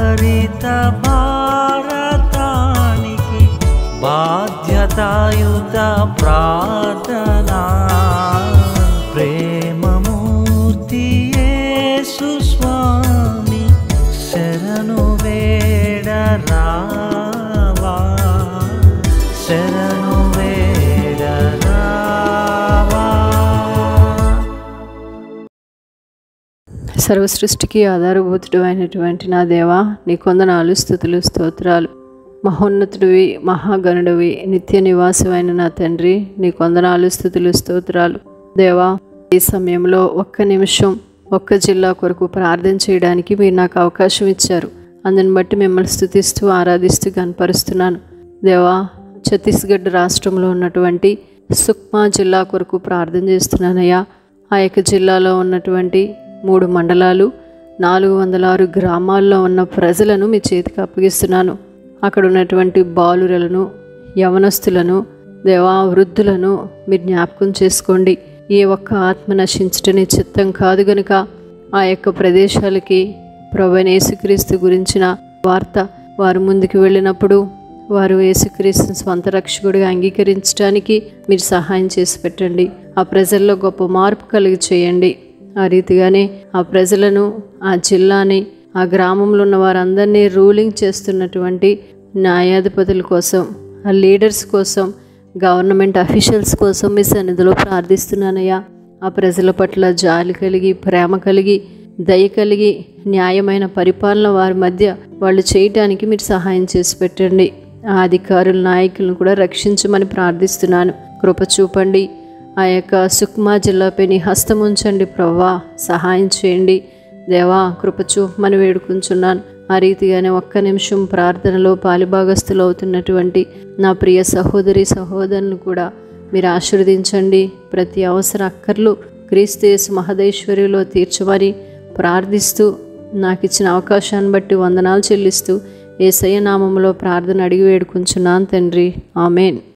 హరిత భారతానికి బాధ్యతాయుత ప్రార్థనా ప్రేమమూర్తి యేసు స్వామి శరణు వేడరావా శరణు వేడరావా. సర్వసృష్టికి ఆధారభూతుడు అయినటువంటి నా దేవా, నీ కొందనాలు, స్తుతులు, స్తోత్రాలు. మహోన్నతుడివి, మహాగణుడివి, నిత్య నివాసమైన నా తండ్రి, నీ కొందనాలు, స్తుతులు, స్తోత్రాలు. దేవా, ఈ సమయంలో ఒక్క నిమిషం ఒక్క జిల్లా కొరకు ప్రార్థన చేయడానికి మీరు నాకు అవకాశం ఇచ్చారు. అందుని బట్టి మిమ్మల్ని స్తుతిస్తూ ఆరాధిస్తూ కనపరుస్తున్నాను. దేవా, ఛత్తీస్గఢ్ రాష్ట్రంలో ఉన్నటువంటి సుక్మా జిల్లా కొరకు ప్రార్థన చేస్తున్నానయ్యా. ఆ యొక్క జిల్లాలో ఉన్నటువంటి 3 మండలాలు 406 గ్రామాల్లో ఉన్న ప్రజలను మీ చేతికి అప్పగిస్తున్నాను. అక్కడ ఉన్నటువంటి బాలురలను, యవనస్తులను, దేవా, వృద్ధులను మీరు జ్ఞాపకం చేసుకోండి. ఏ ఒక్క ఆత్మ నశించటనే చిత్తం కాదు గనుక ఆ యొక్క ప్రదేశాలకి ప్రభువైన యేసుక్రీస్తు గురించిన వార్త వారు ముందుకు వెళ్ళినప్పుడు వారు యేసుక్రీస్తుని స్వంత రక్షకుడిగా అంగీకరించడానికి మీరు సహాయం చేసి పెట్టండి. ఆ ప్రజల్లో గొప్ప మార్పు కలిగి చేయండి. ఆ రీతిగానే ఆ ప్రజలను, ఆ జిల్లాని, ఆ గ్రామంలో ఉన్న వారందరినీ రూలింగ్ చేస్తున్నటువంటి న్యాయాధిపతుల కోసం, ఆ లీడర్స్ కోసం, గవర్నమెంట్ అఫీషియల్స్ కోసం మీ సన్నిధిలో ప్రార్థిస్తున్నానయ్యా. ఆ ప్రజల పట్ల జాలి కలిగి, ప్రేమ కలిగి, దయ కలిగి, న్యాయమైన పరిపాలన వారి మధ్య వాళ్ళు చేయటానికి మీరు సహాయం చేసి పెట్టండి. ఆ అధికారుల, నాయకులను కూడా రక్షించమని ప్రార్థిస్తున్నాను. కృప చూపండి. ఆ యొక్క సుక్మా జిల్లాపై నీ హస్తం ఉంచండి ప్రభువా, సహాయం చేయండి. దేవా, కృప చూపమని వేడుకుంటున్నాను. ఆ రీతిగానే ఒక్క నిమిషం ప్రార్థనలో పాలిభాగస్తులు అవుతున్నటువంటి నా ప్రియ సహోదరి సహోదరులను కూడా మీరు ఆశీర్వదించండి. ప్రతి అవసర అక్కర్లు క్రీస్తు యేసు మహదేశ్వరిలో తీర్చమని ప్రార్థిస్తూ నాకు ఇచ్చిన అవకాశాన్ని బట్టి వందనాలు చెల్లిస్తూ యేసయ్య నామములో ప్రార్థన అడిగి వేడుకుంటున్నాను తండ్రి. ఆమేన్.